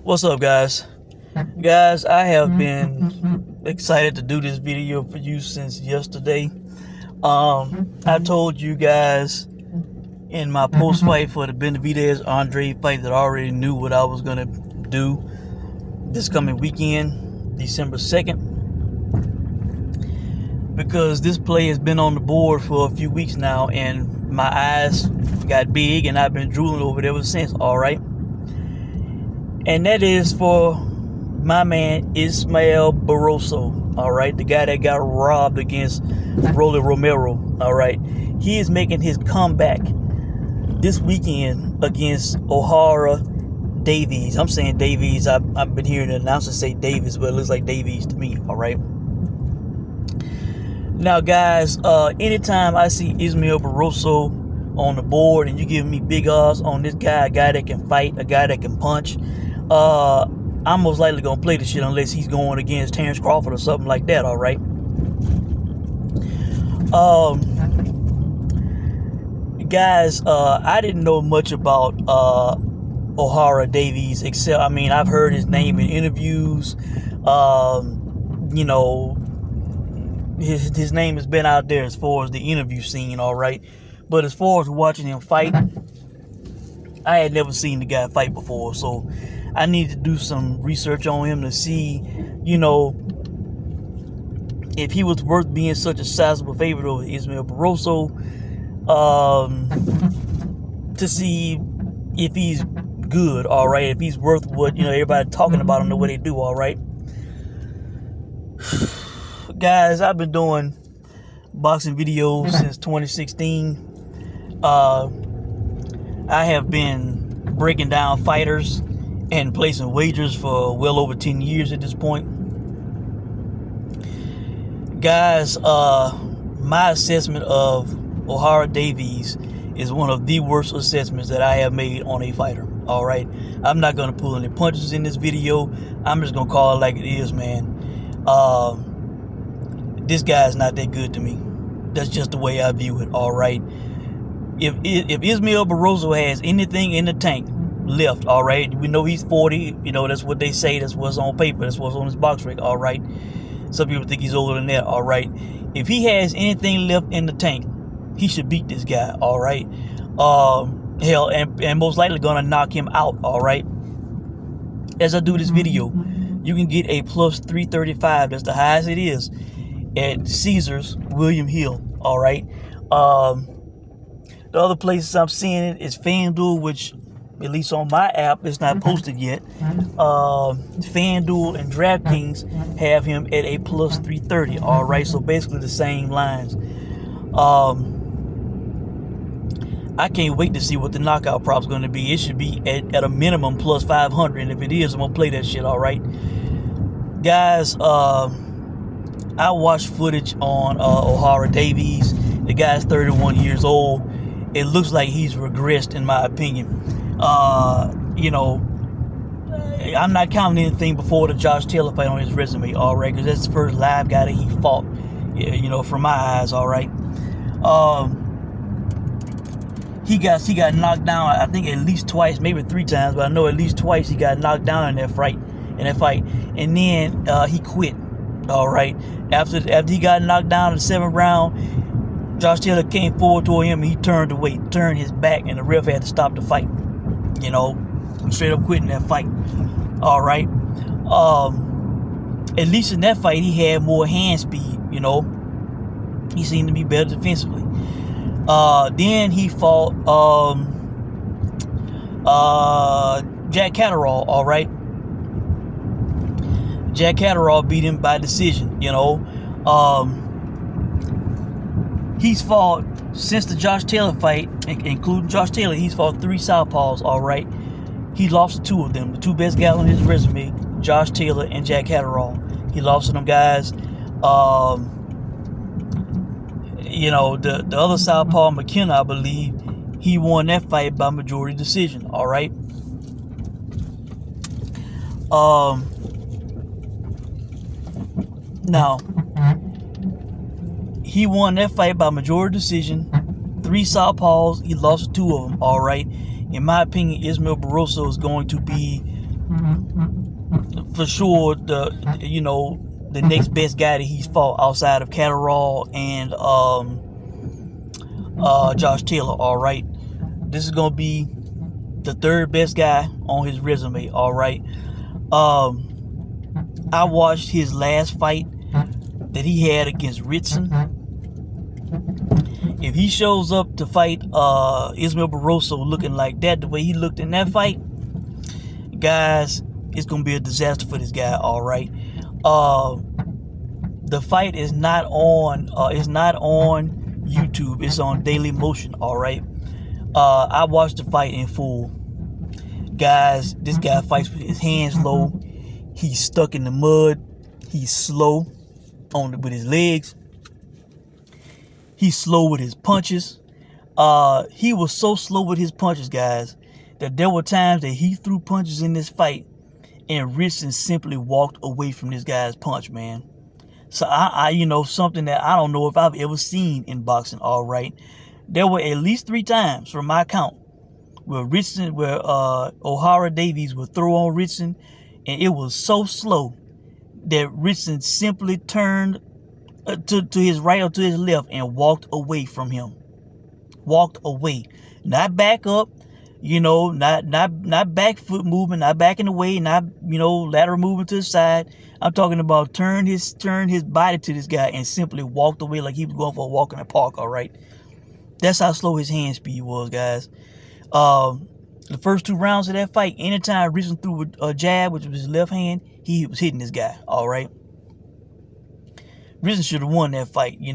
What's up, guys? Guys, I have been excited to do this video for you since yesterday. I told you guys in my post fight for the Benavidez Andre fight that I already knew what I was gonna do this coming weekend, December 2nd, because this play has been on the board for a few weeks now, and my eyes got big, and I've been drooling over it ever since. All right. And that is for my man Ismael Barroso, all right, the guy that got robbed against Rolly Romero, all right. He is making his comeback this weekend against Ohara Davies. I'm saying Davies. I've been hearing the announcer say Davis, but it looks like Davies to me, all right. Now, guys, anytime I see Ismael Barroso on the board and you give me big odds on this guy, a guy that can fight, a guy that can punch, I'm most likely gonna play the shit unless he's going against Terrence Crawford or something like that. All right. Guys, I didn't know much about Ohara Davies, except I've heard his name in interviews. You know, his name has been out there as far as the interview scene. All right, but as far as watching him fight, I had never seen the guy fight before, so I need to do some research on him to see, you know, if he was worth being such a sizable favorite over Ismael Barroso, to see if he's good, all right, if he's worth what, you know, everybody talking about him the way they do, all right. Guys, I've been doing boxing videos since 2016. I have been breaking down fighters and placing wagers for well over 10 years at this point. Guys, my assessment of Ohara Davies is one of the worst assessments that I have made on a fighter. All right, I'm not going to pull any punches in this video. I'm just going to call it like it is, man. This guy is not that good to me. That's just the way I view it. All right. If Ismael Barroso has anything in the tank left, all right, we know he's 40. You know, that's what they say. That's what's on paper. That's what's on his box rig. All right. Some people think he's older than that. All right. If he has anything left in the tank, he should beat this guy. All right. Hell, and most likely gonna knock him out. All right. As I do this video, you can get a plus 335. That's the highest it is at Caesars William Hill. All right. The other places I'm seeing it is FanDuel, which, at least on my app, it's not posted yet. FanDuel and DraftKings have him at a plus 330. All right, so basically the same lines. I can't wait to see what the knockout prop's going to be. It should be at a minimum plus 500, and if it is, I'm going to play that shit. All right, guys. I watched footage on Ohara Davies. The guy's 31 years old. It looks like he's regressed, in my opinion. You know, I'm not counting anything before the Josh Taylor fight on his resume, all right, because that's the first live guy that he fought, you know, from my eyes, all right. He got knocked down, I think at least twice, maybe 3 times, but I know at least twice he got knocked down in that fight, and then he quit, all right. After he got knocked down in the 7th round, Josh Taylor came forward toward him and he turned his back, and the ref had to stop the fight. You know, straight up quitting that fight. All right. At least in that fight, he had more hand speed. You know, he seemed to be better defensively. Then he fought Jack Catterall. All right. Jack Catterall beat him by decision. You know. He's fought, since the Josh Taylor fight, including Josh Taylor, he's fought 3 southpaws, all right. He lost to 2 of them. The 2 best guys on his resume, Josh Taylor and Jack Catterall. He lost to them guys. You know, the other southpaw, McKenna, I believe, he won that fight by majority decision, all right. Now, he won that fight by majority decision. 3 southpaws. He lost 2 of them. All right. In my opinion, Ismael Barroso is going to be for sure the next best guy that he's fought outside of Catterall and Josh Taylor. All right, this is gonna be the third best guy on his resume. All right, I watched his last fight that he had against Ritson. If he shows up to fight Ismael Barroso looking like that, the way he looked in that fight, guys, it's gonna be a disaster for this guy. All right. The fight is not on. It's not on YouTube. It's on Daily Motion. All right. I watched the fight in full. Guys, this guy fights with his hands low. He's stuck in the mud. He's slow with his legs. He's slow with his punches. He was so slow with his punches, guys, that there were times that he threw punches in this fight and Ritson simply walked away from this guy's punch, man. So I something that I don't know if I've ever seen in boxing. All right, there were at least 3 times from my count where Ohara Davies would throw on Ritson, and it was so slow that Ritson simply turned to his right or to his left and walked away from him. Walked away, not back up, not back foot movement, not backing away, not lateral movement to the side. I'm talking about turn his body to this guy and simply walked away like he was going for a walk in the park. All right, that's how slow his hand speed was, guys. The first 2 rounds of that fight, anytime Ritson threw a jab, which was his left hand, he was hitting this guy. All right. Ritson should have won that fight. He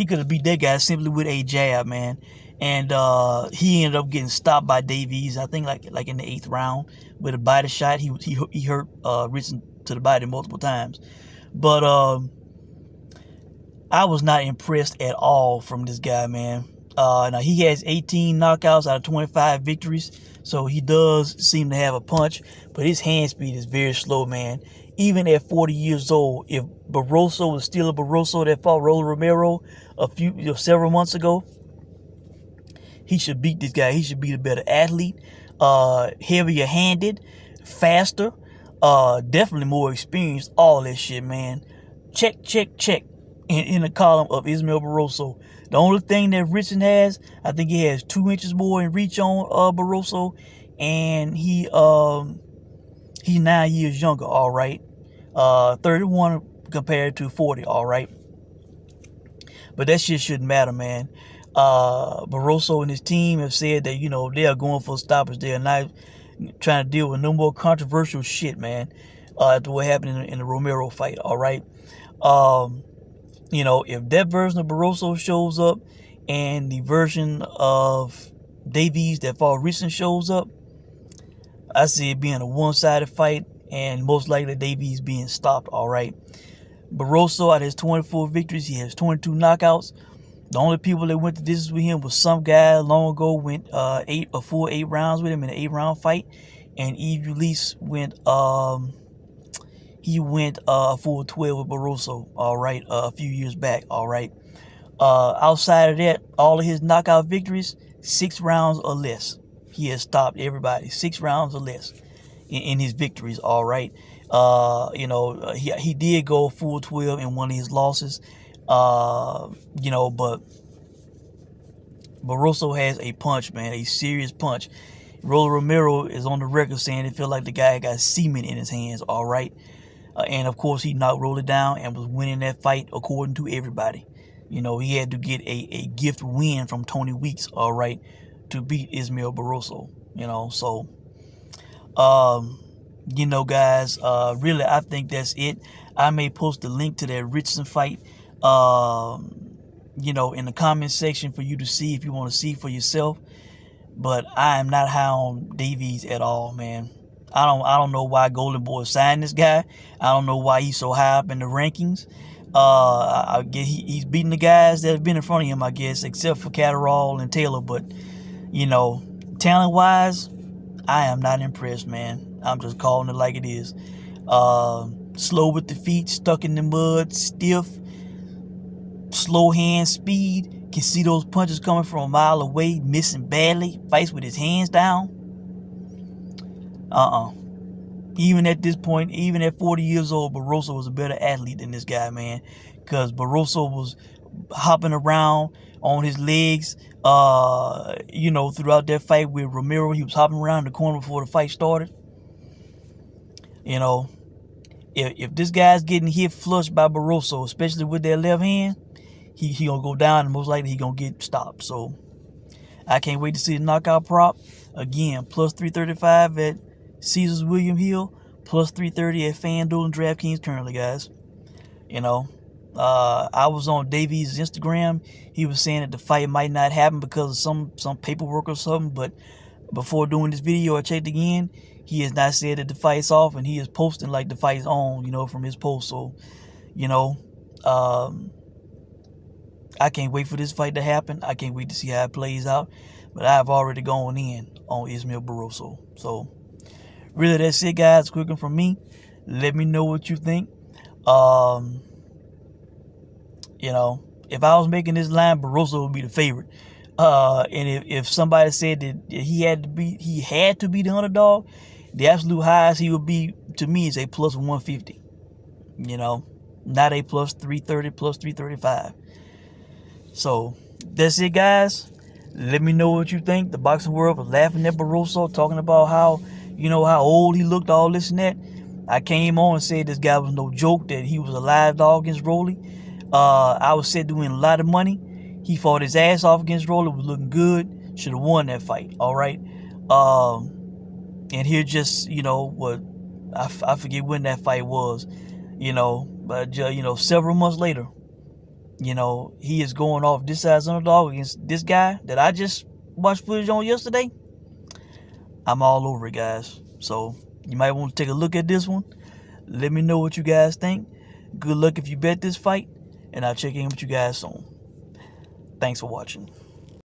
could have beat that guy simply with a jab, man. And he ended up getting stopped by Davies, I think like in the 8th round with a body shot. He hurt Ritson to the body multiple times. But I was not impressed at all from this guy, man. Now he has 18 knockouts out of 25 victories, so he does seem to have a punch, but his hand speed is very slow, man. Even at 40 years old, if Barroso was still a Barroso that fought Rolly Romero several months ago, he should beat this guy. He should be a better athlete, heavier handed, faster, definitely more experienced. All that shit, man. Check in the column of Ismael Barroso. The only thing that Ritson has, I think he has 2 inches more in reach on Barroso, and he's 9 years younger. All right, 31 compared to 40. All right, but that shit shouldn't matter, man. Barroso and his team have said that they are going for stoppage. They are not trying to deal with no more controversial shit, man. After what happened in the Romero fight. All right. If that version of Barroso shows up and the version of Davies that fought Ritson shows up, I see it being a one-sided fight and most likely Davies being stopped. All right. Barroso, out of his 24 victories, he has 22 knockouts. The only people that went the distance with him was some guy long ago went 8 rounds with him in an 8-round fight, and Yves Ulysse went a full 12 with Barroso. All right, a few years back. All right. Outside of that, all of his knockout victories, 6 rounds or less. He has stopped everybody 6 rounds or less in his victories. All right. He did go full 12 in one of his losses. But Barroso has a punch, man, a serious punch. Rolly Romero is on the record saying it felt like the guy got semen in his hands. All right. And of course, he knocked Rolly down and was winning that fight according to everybody. He had to get a gift win from Tony Weeks, all right, to beat Ismael Barroso. So, guys, really, I think that's it. I may post a link to that Ritson fight, in the comment section for you to see if you want to see for yourself. But I am not high on Davies at all, man. I don't know why Golden Boy signed this guy. I don't know why he's so high up in the rankings. I guess he's beating the guys that have been in front of him, I guess, except for Catterall and Taylor. But, talent-wise, I am not impressed, man. I'm just calling it like it is. Slow with the feet, stuck in the mud, stiff, slow hand speed. Can see those punches coming from a mile away, missing badly, fights with his hands down. Even at this point, even at 40 years old, Barroso was a better athlete than this guy, man. Because Barroso was hopping around on his legs, throughout that fight with Romero. He was hopping around the corner before the fight started. You know, if this guy's getting hit flush by Barroso, especially with that left hand, he gonna go down, and most likely he gonna get stopped. So I can't wait to see the knockout prop. Again, plus 335 at Caesars William Hill, plus 330 at FanDuel and DraftKings currently, guys. I was on Davies' Instagram. He was saying that the fight might not happen because of some paperwork or something, but before doing this video, I checked again. He has not said that the fight's off, and he is posting like the fight's on, from his post. So, I can't wait for this fight to happen. I can't wait to see how it plays out. But I've already gone in on Ismael Barroso. So, really, that's it, guys. Quick from me. Let me know what you think. If I was making this line, Barroso would be the favorite. And if somebody said that he had to be the underdog, the absolute highest he would be to me is a plus 150. Not a plus 330, plus 335. So that's it, guys. Let me know what you think. The boxing world was laughing at Barroso, talking about how old he looked, all this and that. I came on and said this guy was no joke, that he was a live dog against Rolly. I was said to win a lot of money. He fought his ass off against Rolly, was looking good. Should have won that fight, all right? And here just, what, I forget when that fight was, but, several months later, he is going off this size underdog against this guy that I just watched footage on yesterday. I'm all over it, guys. So you might want to take a look at this one. Let me know what you guys think. Good luck if you bet this fight, and I'll check in with you guys soon. Thanks for watching.